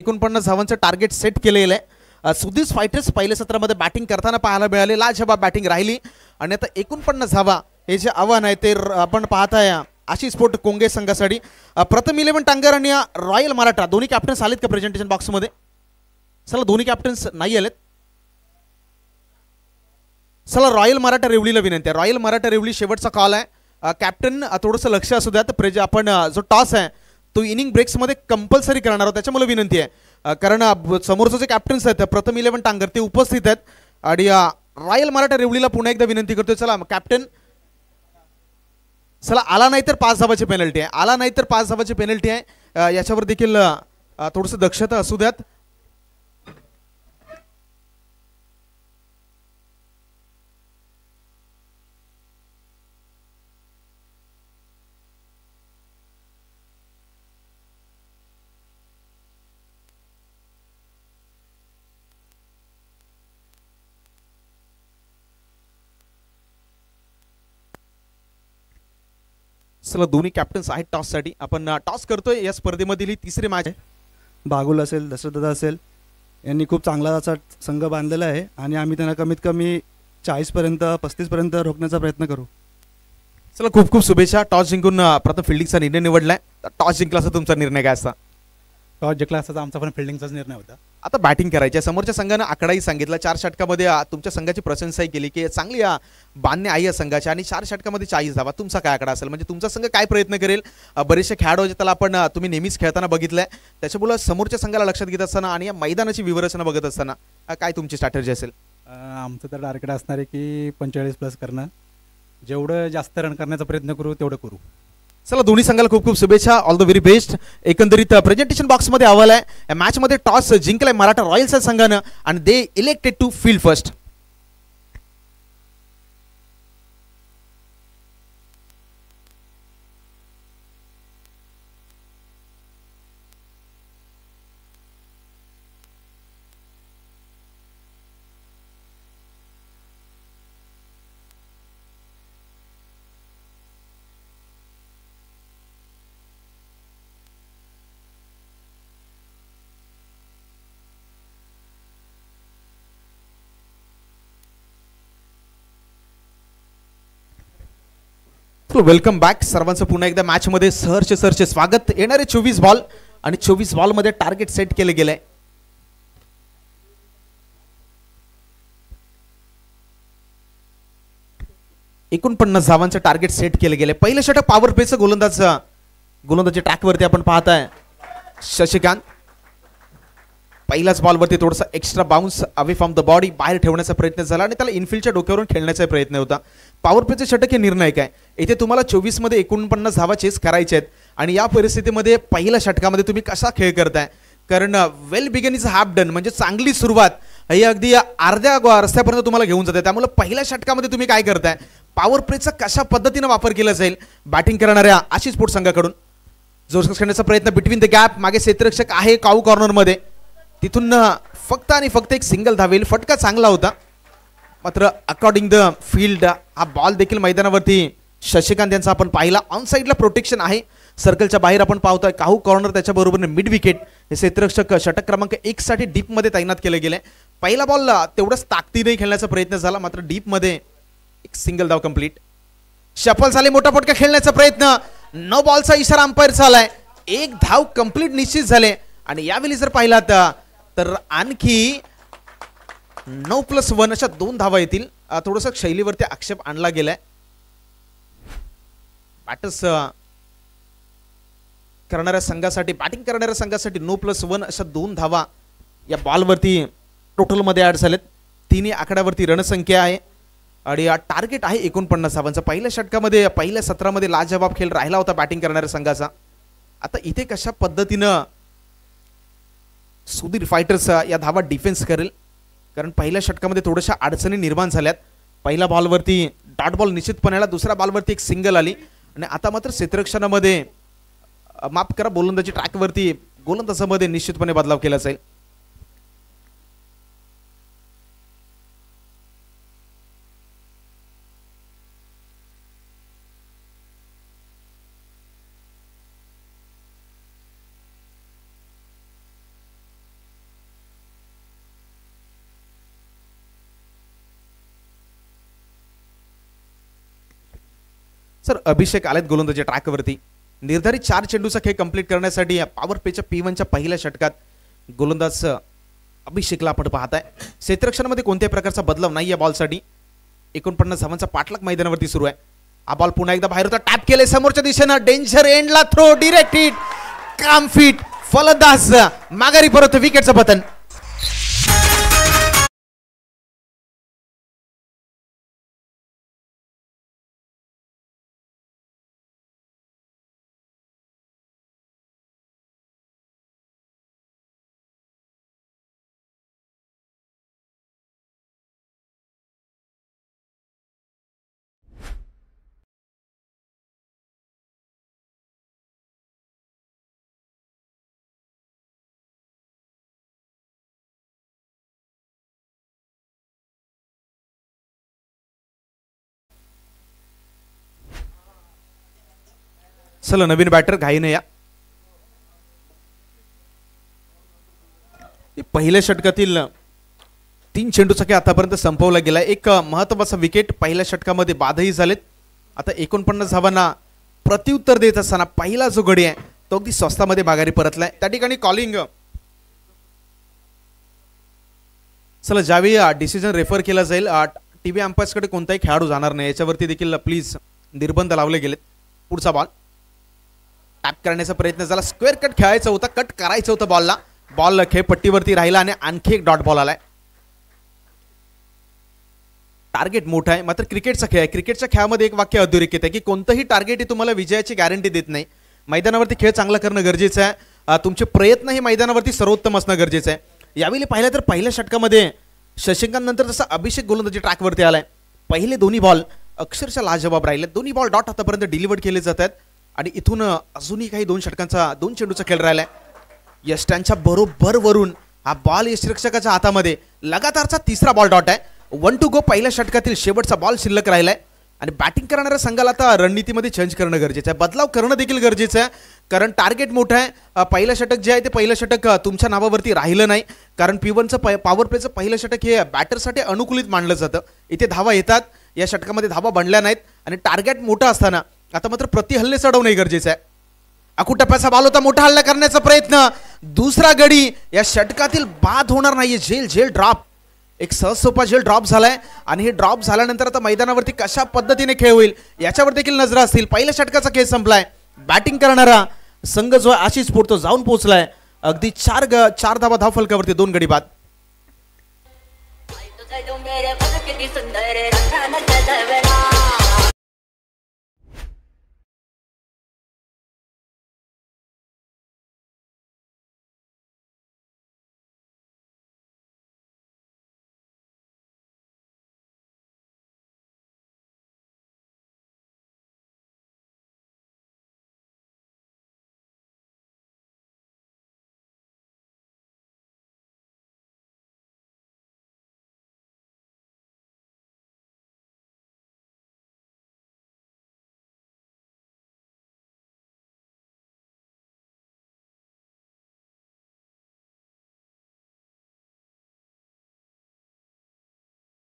49 धावांचं टार्गेट सेट केलेलं आहे. सुधीर फायटर्स पहिल्या सत्रामध्ये बॅटिंग करताना पाहायला मिळाले, लाजवाब बॅटिंग राहिली आणि आता 49 धावा हे जे आव्हान आहे ते आपण पाहताय आशिष स्पोर्ट कोंगे संघासाठी. प्रथम 11 टांगर आणि रॉयल मराठा दोन्ही कॅप्टन्स आलेत का प्रेझेंटेशन बॉक्समध्ये? चला दोन्ही कॅप्टन्स नाही आलेत. चला रॉयल मराठा रेवलीला विनंती आहे, रॉयल मराठा रेवली शेवटचा कॉल आहे. कॅप्टन थोडंसं लक्ष असू द्या, तर आपण जो टॉस आहे तो इनिंग ब्रेक्समध्ये कंपल्सरी करणार आहोत, त्याच्यामुळे विनंती आहे. कारण समोरचं जे कॅप्टन्स आहेत प्रथम 11 टांगर ते उपस्थित आहेत आणि रॉयल मराठा रेवलीला पुन्हा एकदा विनंती करतोय, चला कॅप्टन चला, आला नाही तर 5 धावाची पेनल्टी आहे, आला नाही तर 5 धावाची पेनल्टी आहे, याच्यावर देखील थोडंसं दक्षता असू द्यात. चला दोन्ही कॅप्टन्स आहेत टॉससाठी, आपण टॉस करतोय. या स्पर्धेमधील ही तिसरी मॅच आहे. बागुल असेल, दशरथदादा असेल, यांनी खूप चांगला असा संघ बांधलेला आहे आणि आम्ही त्यांना कमीत कमी 40पर्यंत 35पर्यंत रोखण्याचा प्रयत्न करू. चला खूप खूप शुभेच्छा. टॉस जिंकून प्रथम फिल्डिंगचा निर्णय निवडलाय. टॉस जिंकला असता तुमचा निर्णय काय असता? टॉस जिंकला असता आमचा पण फिल्डिंगचाच निर्णय होता. आता बॅटिंग करायची, समोरच्या संघानं आकडाही सांगितला, 4 षटकामध्ये तुमच्या संघाची प्रशंसाही केली की चांगली बांधणे आहे या संघाची आणि 4 षटकामध्ये 40 धावा. तुमचा काय आकडा असेल, म्हणजे तुमचा संघ काय प्रयत्न करेल? बरेचसे खेळाडू त्याला आपण तुम्ही नेहमीच खेळताना बघितलंय, त्याच्यामुळे समोरच्या संघाला लक्षात घेत असताना आणि या मैदानाची विवरचना बघत असताना काय तुमची स्ट्रॅटेजी असेल? आमचं तर टार्गेट असणार आहे की 45+ करणं, जेवढं जास्त रन करण्याचा प्रयत्न करू तेवढं करू. चला दोन्ही संघाला खूप खूप शुभेच्छा, ऑल द व्हेरी बेस्ट. एकंदरीत प्रेझेंटेशन बॉक्समध्ये अहवाल आहे, या मॅचमध्ये टॉस जिंकलाय मराठा रॉयल्स संघानं आणि they elected to field first. Welcome back सर्वांचं पुन्हा एकदा मॅच मध्ये सहर्ष स्वागत. येणारे 24 बॉल आणि 24 बॉल मध्ये टार्गेट सेट केले गेले. एकूण 50 धावांचं टार्गेट सेट केले गेले. पहिलं षटक पॉवर प्लेचं गोलंदाजी ट्रॅकवरती आपण पाहताय शशिकांत. पहिल्याच बॉलवरती थोडासा extra bounce away from the body बाहेर ठेवण्याचा प्रयत्न झाला आणि त्याला इनफिल्डच्या डोक्यावरून खेळण्याचा प्रयत्न होता. पॉवर प्लेचे षटक हे निर्णायक आहे. इथे तुम्हाला 24 मध्ये 49 धावा चेस करायचे आहेत आणि या परिस्थितीमध्ये पहिल्या षटकामध्ये तुम्ही कसा खेळ करताय, कारण well begun is half done, म्हणजे चांगली सुरुवात ही अगदी अर्ध्या रस्त्यापर्यंत तुम्हाला घेऊन जाते. त्यामुळे पहिल्या षटकामध्ये तुम्ही काय करताय, पॉवर प्लेचा कशा पद्धतीने वापर केला जाईल बॅटिंग करणाऱ्या आशिष स्पोर्ट्स संघाकडून. जोरदार करण्याचा प्रयत्न बिटवीन द गॅप, मागे क्षेत्ररक्षक आहे काऊ कॉर्नर मध्ये, तिथून फक्त आणि फक्त एक सिंगल धावेल. फटका चांगला होता, मात्र अकॉर्डिंग द फील्ड हा बॉल देखील मैदानावरती शशिकांत यांचा आपण पाहिला. ऑन साईडला प्रोटेक्शन आहे, सर्कलच्या बाहेर आपण पाहतोय काहू कॉर्नर, त्याच्याबरोबर मिड विकेट. हे क्षेत्ररक्षक षटक क्रमांक 1 साठी डीप मध्ये तैनात केले गेले. पहिला बॉल तेवढंच ताकदीने खेळण्याचा प्रयत्न झाला, मात्र डीप मध्ये एक सिंगल धाव कंप्लीट. शफल झाले, मोठा फटका खेळण्याचा प्रयत्न, नो बॉलचा इशारा अंपायरचा आलाय. एक धाव कंप्लीट निश्चित झाले आणि यावेळी जर पाहिलात तर आणखी 9+1 अशा 2 धावा येतील. थोडंसं शैलीवरती आक्षेप आणला गेलाय. बॅटर्स करणाऱ्या संघासाठी, बॅटिंग करणाऱ्या संघासाठी 9+1 अशा 2 धावा या बॉलवरती टोटल मध्ये ऍड झालेत. 3 आकड्यावरती रणसंख्या आहे आणि टार्गेट आहे 49 धावांचा. पहिल्या षटकामध्ये पहिल्या सत्रामध्ये लाजवाब खेळ राहिला होता बॅटिंग करणाऱ्या संघाचा. आता इथे कशा पद्धतीनं सुधीर फायटर्स या धावा डिफेन्स करेल, कारण पहिल्या षटकामध्ये थोड्याशा अडचणी निर्माण झाल्यात. पहिल्या बॉलवरती डॉट बॉल निश्चितपणे आला, दुसऱ्या बॉलवरती एक सिंगल आली आणि आता मात्र क्षेत्ररक्षणामध्ये माफ करा गोलंदाजी ट्रॅकवरती गोलंदाजामध्ये निश्चितपणे बदलाव केला जाईल. सर अभिषेक आलेत गोलंदाजी ट्रॅकवरती. निर्धारित 4 चेंडूचा खेळ कंप्लीट करण्यासाठी पॉवर प्लेच्या P1च्या पहिल्या षटकात गोलंदाज अभिषेकला आपण पाहताय. क्षेत्ररक्षणामध्ये कोणत्याही प्रकारचा बदलाव नाही या बॉलसाठी. 49 धावांचा पाठलाग मैदानावरती सुरू आहे. हा बॉल पुन्हा एकदा बाहेर होता, टॅप केले समोरच्या दिशेनं, डेंजर एंडला थ्रो, डिरेक्ट हिट, काम फिट, फलंदाज माघारी परत, विकेटचं पतन. चला नवीन बॅटर घाईने या. पहिल्या षटकातील 3 चेंडूचा खेळ आतापर्यंत संपवला गेला. एक महत्त्वाचा विकेट पहिल्या षटकामध्ये बादही झालेत. आता 49 धावांना प्रत्युत्तर देत असताना पहिला जो गडी आहे तो अगदी स्वस्तामध्ये माघारी परतलाय. त्या ठिकाणी कॉलिंग चला ज्यावेळी डिसिजन रेफर केला जाईल टीव्ही अंपायर्सकडे कोणताही खेळाडू जाणार नाही याच्यावरती देखील प्लीज निर्बंध लावले गेलेत. पुढचा बॉल टॅप करण्याचा प्रयत्न झाला, स्क्वेअर कट खेळायचा होता, कट करायचं होतं बॉलला, बॉल खेळपट्टीवरती राहिला आणि आणखी एक डॉट बॉल आलाय. टार्गेट मोठा आहे मात्र क्रिकेटचा खेळ आहे. क्रिकेटच्या खेळामध्ये एक वाक्य अधोरेखित आहे की कोणतंही टार्गेट हे तुम्हाला विजयाची गॅरंटी देत नाही. मैदानावरती खेळ चांगला करणं गरजेचं आहे, तुमचे प्रयत्न हे मैदानावरती सर्वोत्तम असणं गरजेचं आहे. यावेळी पाहिलं तर पहिल्या षटकामध्ये शशिकांत नंतर जसा अभिषेक गोलंदाजी ट्रॅकवरती आलाय. पहिले दोन्ही बॉल अक्षरशः लाजवाब राहिले. दोन्ही बॉल डॉट आतापर्यंत डिलिव्हर्ड केले जात आहेत आणि इथून अजूनही काही 2 चेंडूचा खेळ राहिलाय. यष्टांच्या बरोबर वरून हा बॉल यष्टिरक्षकाच्या हातामध्ये लगातारचा तिसरा बॉल डॉट आहे. 1 to go पहिल्या षटकातील शेवटचा बॉल शिल्लक राहिलाय आणि बॅटिंग करणाऱ्या संघाला आता रणनीतीमध्ये चेंज करणं गरजेचं आहे, बदलाव करणं देखील गरजेचं आहे, कारण टार्गेट मोठं आहे. पहिलं षटक जे आहे ते पहिलं षटक तुमच्या नावावरती राहिलं नाही, कारण P1चं पॉवर प्लेचं पहिलं षटक हे बॅटरसाठी अनुकूलित मानलं जातं. इथे धावा येतात, या षटकामध्ये धावा बनल्या नाहीत आणि टार्गेट मोठं असताना आता मात्र प्रतिहल्ले चढवणं गरजेचं आहे. अकुटप्प्याचा बॉल होता, मोठा हल्ला करण्याचा प्रयत्न, दुसरा गडी या षटकातील बाद होणार नाहीये. झेल ड्रॉप, एक सहज सोपा झेल ड्रॉप झालाय आणि हे ड्रॉप झाल्यानंतर आता मैदानावरती कशा पद्धतीने खेळ होईल याच्यावर देखील नजर असतील. पहिल्या षटकाचा खेळ संपलाय. बॅटिंग करणारा संघ जो आहे आशिष पोर्तो जाऊन पोहोचलाय अगदी 4 धावा धाव फलकावरती, 2 गडी बाद.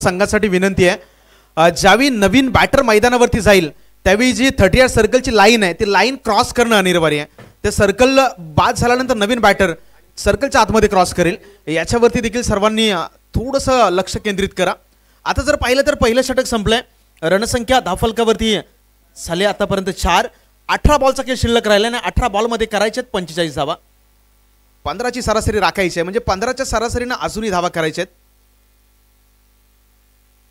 संघासाठी विनंती आहे, ज्यावेळी नवीन बॅटर मैदानावरती जाईल त्यावेळी जी 30 सर्कलची लाईन आहे ती लाईन क्रॉस करणं अनिवार्य आहे. ते सर्कल बाद झाल्यानंतर नवीन बॅटर सर्कलच्या आतमध्ये क्रॉस करेल, याच्यावरती देखील सर्वांनी थोडंसं लक्ष केंद्रित करा. आता जर पाहिलं तर पहिलं षटक संपलंय. रणसंख्या धावफलकावरती झाले आतापर्यंत 4. 18 बॉलचा खेळ शिल्लक राहिला आणि 18 बॉलमध्ये करायच्यात 45 धावा. 15ची सरासरी राखायची आहे, म्हणजे 15च्या सरासरीनं अजूनही धावा करायच्या आहेत.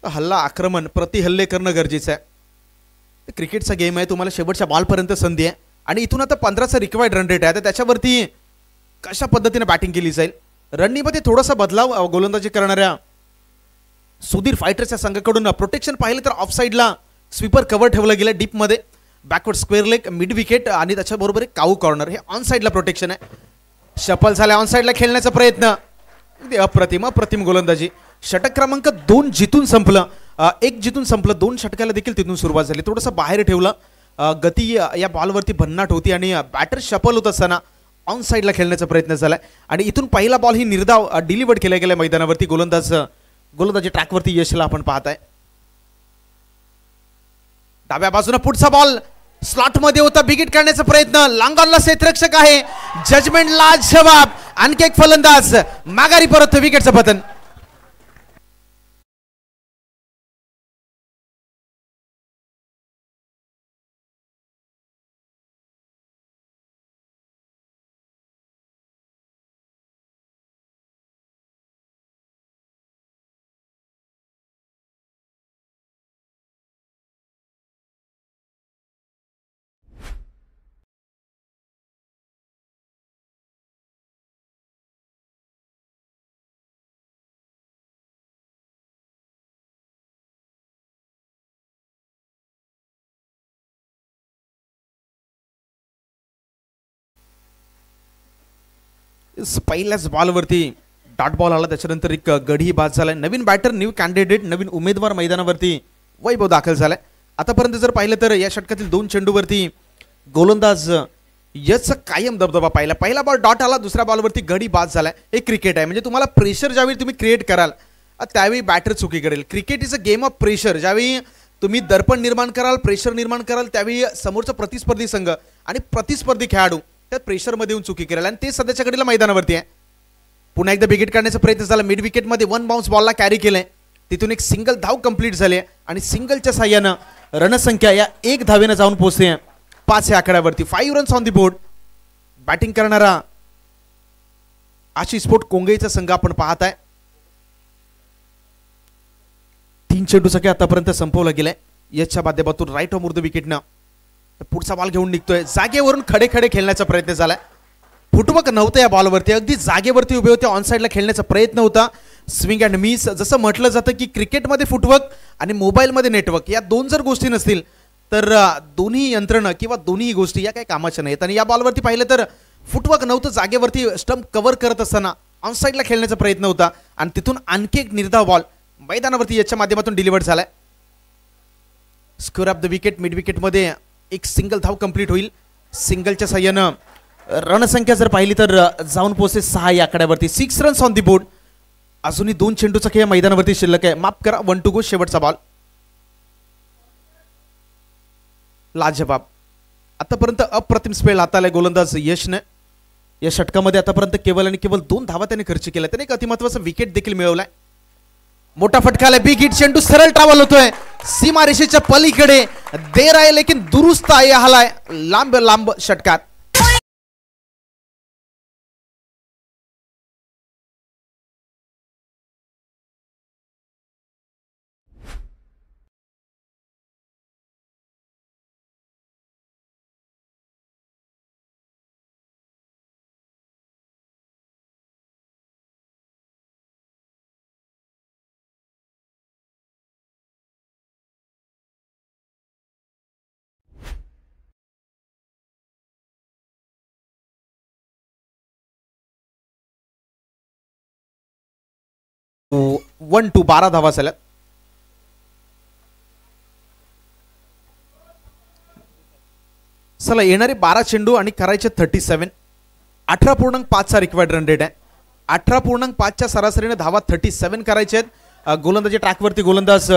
हल्ला आक्रमण प्रतिहल्ले करणं गरजेचं आहे. क्रिकेटचा गेम आहे, तुम्हाला शेवटच्या बॉलपर्यंत संधी आहे. आणि इथून आता 15चा रिक्वायर्ड रन रेट आहे, तर त्याच्यावरती कशा पद्धतीने बॅटिंग केली जाईल. रणनीतीमध्ये थोडासा बदलाव गोलंदाजी करणाऱ्या सुधीर फायटर्सच्या संघाकडून प्रोटेक्शन पाहिलं तर ऑफ साईडला स्वीपर कव्हर ठेवलं गेलं, डीपमध्ये backward square leg, mid wicket आणि त्याच्याबरोबर एक काऊ कॉर्नर, हे ऑन साईडला प्रोटेक्शन आहे. शफल झाल्या ऑन साईडला खेळण्याचा प्रयत्न, अप्रतिम गोलंदाजी. षटक क्रमांक 2 जितून संपलं, 1 जितून संपलं, 2 षटकाला देखील तिथून सुरुवात झाली. थोडंसं बाहेर ठेवलं, गती या बॉलवरती भन्नाट होती आणि बॅटर शफल होत असताना ऑन साईडला खेळण्याचा प्रयत्न झालाय आणि इथून पहिला बॉल ही निर्धाव डिलिव्हर्ड केला गेला मैदानावरती. गोलंदाजी ट्रॅकवरती यशला आपण पाहताय. डाव्या बाजूने पुढचा बॉल स्लॉट मध्ये होता, बिगिट करण्याचा प्रयत्न, लांगॉनला क्षेत्ररक्षक आहे, जजमेंटला जवाब, आणखी एक फलंदाज माघारी परत, विकेटचं पतन. पहिल्याच बॉलवरती डॉट बॉल आला, त्याच्यानंतर एक गडी बाद झालाय. नवीन बॅटर, न्यू कॅन्डिडेट, नवीन उमेदवार मैदानावरती वैभव दाखल झालाय. आतापर्यंत जर पाहिलं तर या षटकातील 2 चेंडूवरती गोलंदाज यशचा कायम दबदबा पाहिला. पहिला बॉल डॉट आला, दुसऱ्या बॉलवरती गडी बाद झालाय. हे क्रिकेट आहे, म्हणजे तुम्हाला प्रेशर ज्यावेळी तुम्ही क्रिएट कराल त्यावेळी बॅटर चुकी करेल. Cricket is a game of pressure. ज्यावेळी तुम्ही दर्पण निर्माण कराल, प्रेशर निर्माण कराल, त्यावेळी समोरचा प्रतिस्पर्धी संघ आणि प्रतिस्पर्धी खेळाडू त्या प्रेशरमध्ये येऊन चुकी करेल आणि ते सध्याच्या घडीला मैदानावरती आहे. पुन्हा एकदा बिगिट काढण्याचा प्रयत्न झाला, मिड विकेटमध्ये 1 बाउन्स बॉलला कॅरी केलंय, तिथून एक सिंगल धाव कंप्लीट झाली आणि सिंगलच्या साह्यानं रणसंख्या या 1 धावेनं जाऊन पोहोचते 5 या आकड्यावरती. 5 runs on the board. Batting करणारा आशिष स्पोर्ट कोंगईचा संघ आपण पाहताय. 3 चेंडूचा खेळ आतापर्यंत संपवला गेलाय. यशच्या माध्यमातून राईट ऑफ मुर्द विकेटनं पुढचा बॉल घेऊन निघतोय. जागेवरून खडे खेळण्याचा प्रयत्न झालाय. फुटवर्क नव्हतं या बॉलवरती, अगदी जागेवरती उभे होते, ऑन साईडला खेळण्याचा प्रयत्न होता. Swing and miss. जसं म्हटलं जातं की क्रिकेटमध्ये फुटवर्क आणि मोबाईलमध्ये नेटवर्क या 2 जर गोष्टी नसतील तर दोन्ही यंत्रणं किंवा दोन्ही गोष्टी या काही कामाच्या नाहीत. आणि या बॉलवरती पाहिलं तर फुटवर्क नव्हतं, जागेवरती स्टंप कव्हर करत असताना ऑन साईडला खेळण्याचा प्रयत्न होता आणि तिथून आणखी एक निर्धाव बॉल मैदानावरती याच्या माध्यमातून डिलिव्हर्ड झालाय. Square of the wicket, mid विकेटमध्ये एक सिंगल धाव कंप्लीट होईल. सिंगलच्या साह्यानं रणसंख्या जर पाहिली तर जाऊन पोहोचते 6 या आकड्यावरती. 6 रन्स ऑन दी बोर्ड. अजूनही 2 चेंडूचा खेळ मैदानावरती शिल्लक आहे. माफ करा, 1 टू गो. शेवटचा बॉल लाजवाब. आतापर्यंत अप्रतिम स्पेल हाताला गोलंदाज यशने. या षटकामध्ये आतापर्यंत केवळ आणि केवळ 2 धावा त्याने खर्च केल्या. त्याने एक अतिमहत्वाचा विकेट देखील मिळवलाय. मोठा फटका आलाय, बिग हिट. चेंडू सरळ ट्रॅव्हल होतोय सीमा रेषेच्या पलीकडे. देर आहे लेकिन दुरुस्त आहे, हलाय लांब षटकात. वन टू 12 धावा झाल्यात. चला, येणारे 12 चेंडू आणि करायचे 37. 18.5चा रिक्वायर्ड रन रेट आहे. 18.5च्या सरासरीने धावा 37 करायचे आहेत. गोलंदाजी ट्रॅकवरती गोलंदाज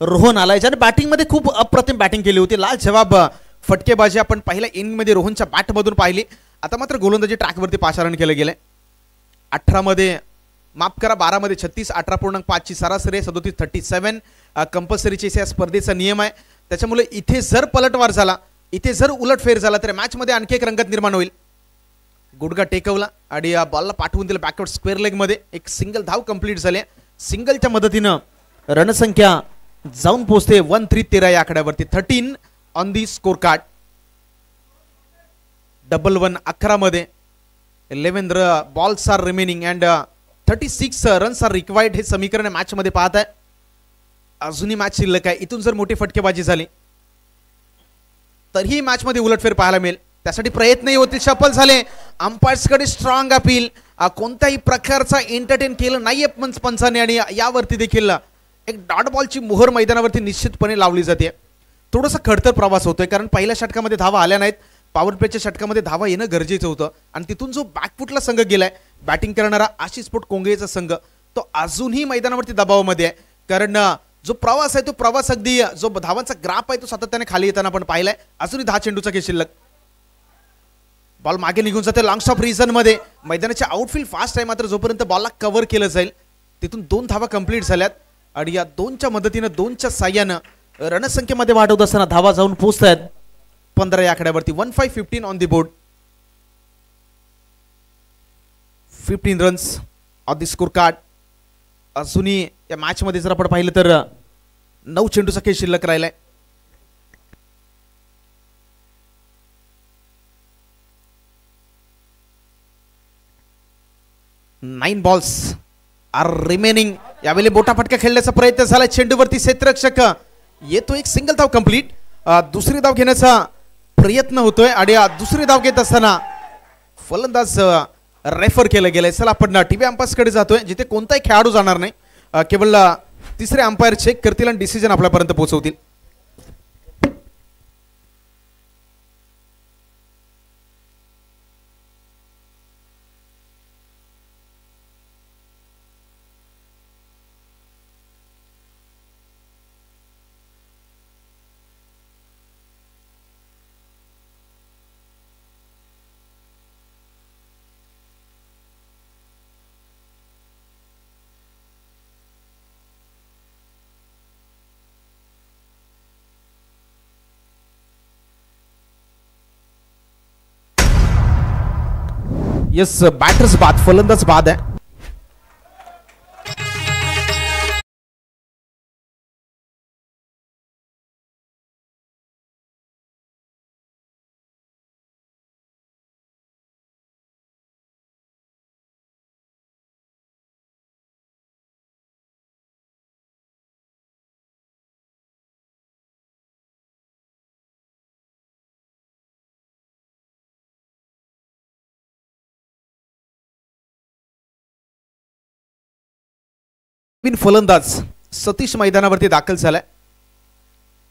रोहन आलाय, ज्याने बॅटिंगमध्ये खूप अप्रतिम बॅटिंग केली होती. लाल जवाब फटकेबाजी आपण पहिल्या इनिंगमध्ये रोहनच्या बॅटमधून पाहिली. आता मात्र गोलंदाजी ट्रॅकवरती पाचारण केलं गेलंय. 18 मध्ये माफ करा 12 मध्ये 36, 18.5ची सरासरी आहे, 37 37 कंपल्सरीचे या स्पर्धेचा नियम आहे. त्याच्यामुळे इथे जर पलटवार झाला, इथे जर उलटफेर झाला तर मॅचमध्ये आणखी एक रंगत निर्माण होईल. गुडगा टेकवला आणि बॉलला पाठवून दिलं बॅकवर्ड स्क्वेअर लेग मध्ये. एक सिंगल धाव कंप्लीट झाले. सिंगलच्या मदतीनं रणसंख्या जाऊन पोहोचते 13 या आकड्यावरती. 13 ऑन दी स्कोर कार्ड. 1-1 11 मध्ये 11 balls are remaining and 36 runs are required हे समीकरण मॅच मध्ये पाहत आहे. अजूनही मॅच शिल्लक आहे. इथून जर मोठी फटकेबाजी झाली तरीही मॅच मध्ये उलटफेर पाहायला मिळेल. त्यासाठी प्रयत्नही होतील. सफल झाले. अंपायर्सकडे स्ट्रॉंग अपील. कोणत्याही प्रकारचा एंटरटेन केलं नाहीये पंचाने आणि यावरती देखील एक डॉट बॉलची मोहर मैदानावरती निश्चितपणे लावली जाते. थोडासा खडतर प्रवास होतोय कारण पहिल्या षटकामध्ये धावा आल्या नाहीत. पॉवर प्लेच्या षटकामध्ये धावा येणं गरजेचं होतं आणि तिथून जो बॅकफुटला संघ गेलाय बॅटिंग करणारा आशिष स्पोर्ट कोंगेचा संघ तो अजूनही मैदानावरती दबावामध्ये आहे. कारण जो प्रवास आहे तो प्रवास अगदी जो धावांचा ग्राफ आहे तो सातत्याने खाली येताना आपण पाहिलाय. अजूनही 10 चेंडूचा खेळ शिल्लक. बॉल मागे निघून जाते लॉंग स्टॉप रिझन मध्ये. मैदानाचे आउटफील्ड फास्ट आहे मात्र जोपर्यंत बॉलला कव्हर केलं जाईल तिथून 2 धावा कंप्लीट झाल्यात आणि या 2च्या मदतीनं 2च्या साह्यानं रणसंख्येमध्ये वाढ होत असताना धावा जाऊन पोहोचत आहेत 15 या आकड्यावरती. 15-15 on the board. 15 runs on the score card. अजूनही या मॅच मध्ये जर आपण पाहिलं तर 9 चेंडूचा खेळ शिल्लक राहिलाय. Nine balls are remaining. यावेळी मोठा फटका खेळण्याचा प्रयत्न झाला. चेंडूवरती क्षेत्ररक्षक येतो. एक सिंगल धाव कंप्लीट. दुसरी धाव घेण्याचा प्रयत्न होतोय आणि दुसरी धाव घेत असताना फलंदाज रेफर केलं गेलंय. चला आपण टीव्ही अंपायर्सकडे जातोय जिथे कोणताही खेळाडू जाणार नाही. केवळ तिसरे अंपायर चेक करतील आणि डिसिजन आपल्यापर्यंत पोहोचवतील. यस बॅटर्स बाद फलंदाज बाद आहे. फलंदाज सतीश मैदानावरती दाखल झालाय.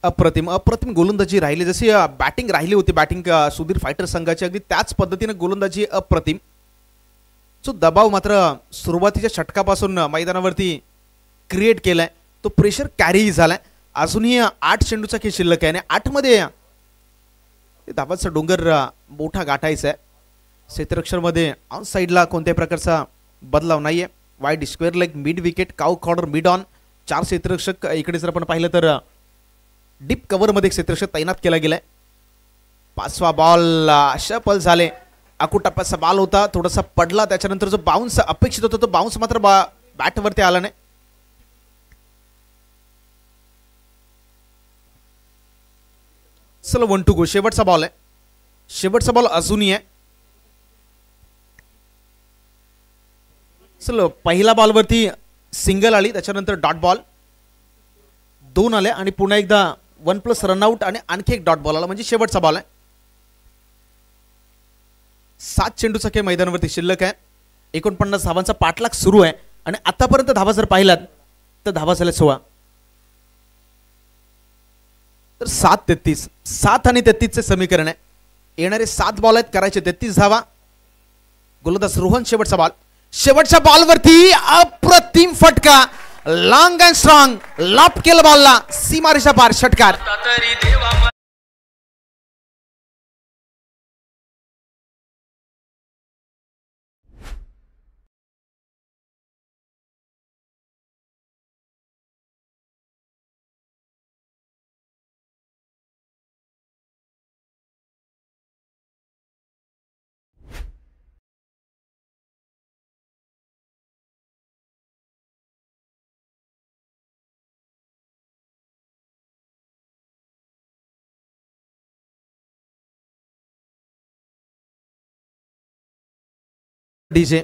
अप्रतिम अप्रतिम गोलंदाजी राहिली. जशी बॅटिंग राहिली होती बॅटिंग सुधीर फायटर संघाची अगदी त्याच पद्धतीने गोलंदाजी अप्रतिम. जो दबाव मात्र सुरुवातीच्या षटकापासून मैदानावरती क्रिएट केलाय तो प्रेशर कॅरी झालाय. अजूनही 8 चेंडूचा खेळ शिल्लक आहे आणि 8 मध्ये धावांचा डोंगर मोठा गाठायचा आहे. क्षेत्ररक्षणामध्ये ऑन साईडला कोणत्याही प्रकारचा बदलाव नाहीये. Wide square leg mid wicket cow corner mid on 4 क्षेत्ररक्षक. इकडे जर आपण पाहिलं तर डीप कव्हर मध्ये क्षेत्ररक्षक तैनात केला गेलाय. 5वा बॉल सफल झाले. अकुटप्प्याचा बॉल होता थोडासा पडला. त्याच्यानंतर जो बाउन्स अपेक्षित होता तो बाउन्स मात्र बॅटवरती आला नाही. चला 1 टू गो. शेवटचा बॉल आहे. शेवटचा बॉल अजूनही आहे. चलो पहिला बॉलवरती सिंगल आली त्याच्यानंतर डॉट बॉल 2 आले आणि पुन्हा एकदा 1+ रनआउट आणि आणखी एक डॉट बॉल आला म्हणजे शेवटचा बॉल आहे. 7 चेंडूचा खेळ मैदानावरती शिल्लक आहे. 49 धावांचा पाठलाग सुरू आहे आणि आतापर्यंत धावा जर पाहिलात तर धावा झाल्या 16. तर 7-33 7 आणि 33 चे समीकरण आहे. येणारे 7 बॉल आहेत करायचे 33 धावा. गोलंदाज रोहन शेवटचा बॉल. शेवटच्या बॉलवरती अप्रतिम फटका. लॉंग अँड स्ट्रॉंग लॉप केलं बॉलला सीमारेषा पार षटकार. डीजे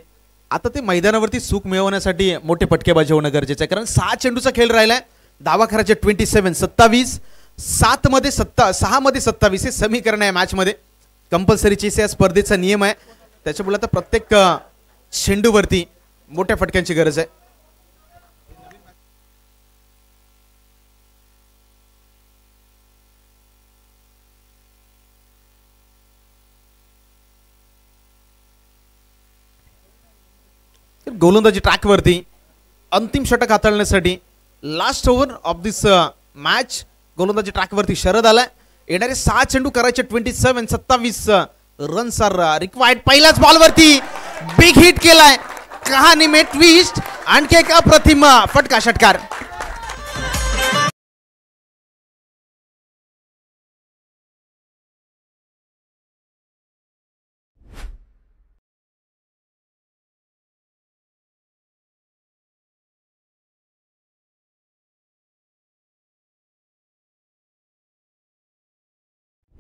आता ते मैदानावरती सुख मिळवण्यासाठी मोठे फटकेबाजी होणं गरजेचं आहे, कारण 6 चेंडूचा खेळ राहिलाय. धावा करायचे 27 7 मध्ये 6 मध्ये 27 हे समीकरण आहे मॅच मध्ये. कंपल्सरी चेस या स्पर्धेचा नियम आहे, त्याच्यामुळे आता प्रत्येक चेंडूवरती मोठ्या फटक्यांची गरज आहे. गोलंदाजी ट्रॅकवरती अंतिम षटक हाताळण्यासाठी last over of this match गोलंदाजी ट्रॅकवरती शरद आलाय. येणारे 6 चेंडू करायचे 27 रन्स आर रिक्वायर्ड. पहिल्याच बॉलवरती बिग हिट केलाय. कहाणी में ट्विस्ट. आणखी एक अप्रतिम फटका षटकार.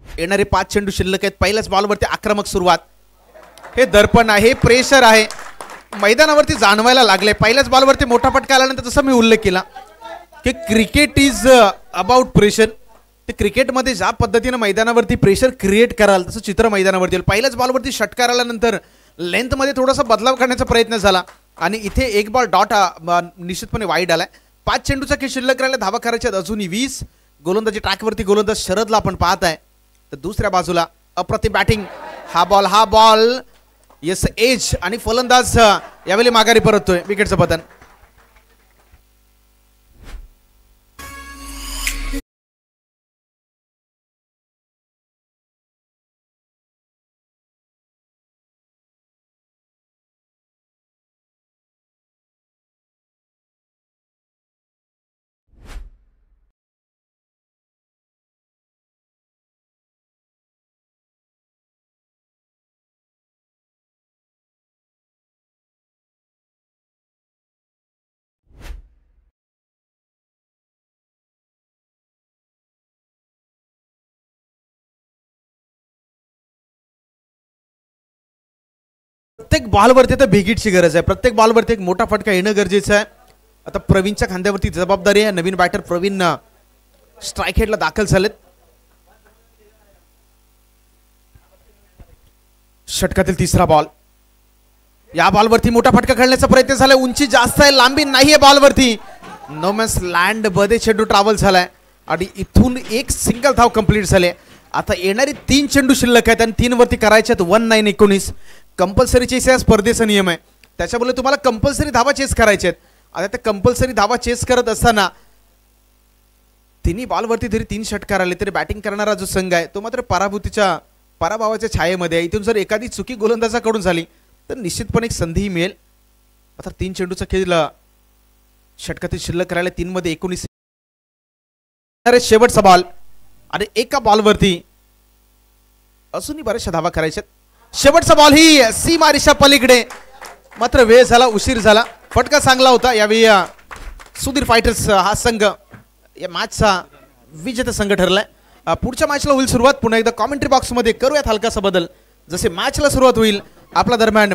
येणारे 5 चेंडू शिल्लक आहेत. पहिल्याच बॉलवरती आक्रमक सुरुवात. हे दर्पण आहे, प्रेशर आहे, मैदानावरती जाणवायला लागले. पहिल्याच बॉलवरती मोठा फटका आल्यानंतर जसं मी उल्लेख केला की क्रिकेट इज अबाउट प्रेशर. ते क्रिकेटमध्ये ज्या पद्धतीने मैदानावरती प्रेशर क्रिएट कराल तसं चित्र मैदानावरती. पहिल्याच बॉलवरती षटकार आल्यानंतर लेंथमध्ये थोडासा बदलाव करण्याचा प्रयत्न झाला आणि इथे एक बॉल डॉट निश्चितपणे वाईड आलाय. 5 चेंडूचा खेळ शिल्लक राहिला. धावा करायच्या अजूनही 20. गोलंदाजी ट्रॅकवरती गोलंदाज शरदला आपण पाहत आहे. तर दुसऱ्या बाजूला अप्रतिम बॅटिंग. हा बॉल येस एज आणि फलंदाज यावेळी माघारी परततोय. विकेटचं पतन. प्रत्येक बॉलवरती तर बिगिटची गरज आहे. प्रत्येक बॉलवरती एक मोठा फटका येणं गरजेचं आहे. आता प्रवीणच्या खांद्यावरती जबाबदारी आहे. नवीन बॅटर प्रवीण स्ट्राईक हेडला दाखल झालेत. षटकातील तिसरा बॉल. या बॉलवरती मोठा फटका खेळण्याचा प्रयत्न झाला. उंची जास्त आहे, लांबी नाहीये बॉलवरती. नो मॅन्स लँड मध्ये चेंडू ट्रॅव्हल झालाय आणि इथून एक सिंगल धाव कंप्लीट झाले. आता येणारी 3 चेंडू शिल्लक आहेत आणि 3 वरती करायचे आहेत 19-19. कंपल्सरी चेस या स्पर्धेचा नियम आहे, त्याच्यामुळे तुम्हाला कंपल्सरी धावा चेस करायचे आहेत. आता त्या कंपल्सरी धावा चेस करत असताना तिन्ही बॉलवरती जरी 3 षटकार आले तरी बॅटिंग करणारा जो संघ आहे तो मात्र पराभवाच्या छायेमध्ये आहे. इथून जर एखादी चुकी गोलंदाजाकडून झाली तर निश्चितपणे एक संधी मिळेल. आता 3 चेंडूचा खेळ षटकातील शिल्लक राहिले. 3 मध्ये 19. शेवटचा बॉल आणि एका बॉलवरती अजूनही बऱ्याचशा धावा करायच्या. शेवटचा बॉल ही सीमारेषा पलीकडे, मात्र वेळ झाला, उशीर झाला. फटका चांगला होता. यावेळी सुधीर फायटर्स हा संघ या मॅचचा विजेता संघ ठरलाय. पुढच्या मॅचला होईल सुरुवात. पुन्हा एकदा कॉमेंट्री बॉक्समध्ये करूयात हलकासा बदल. जसे मॅचला सुरुवात होईल आपल्या दरम्यान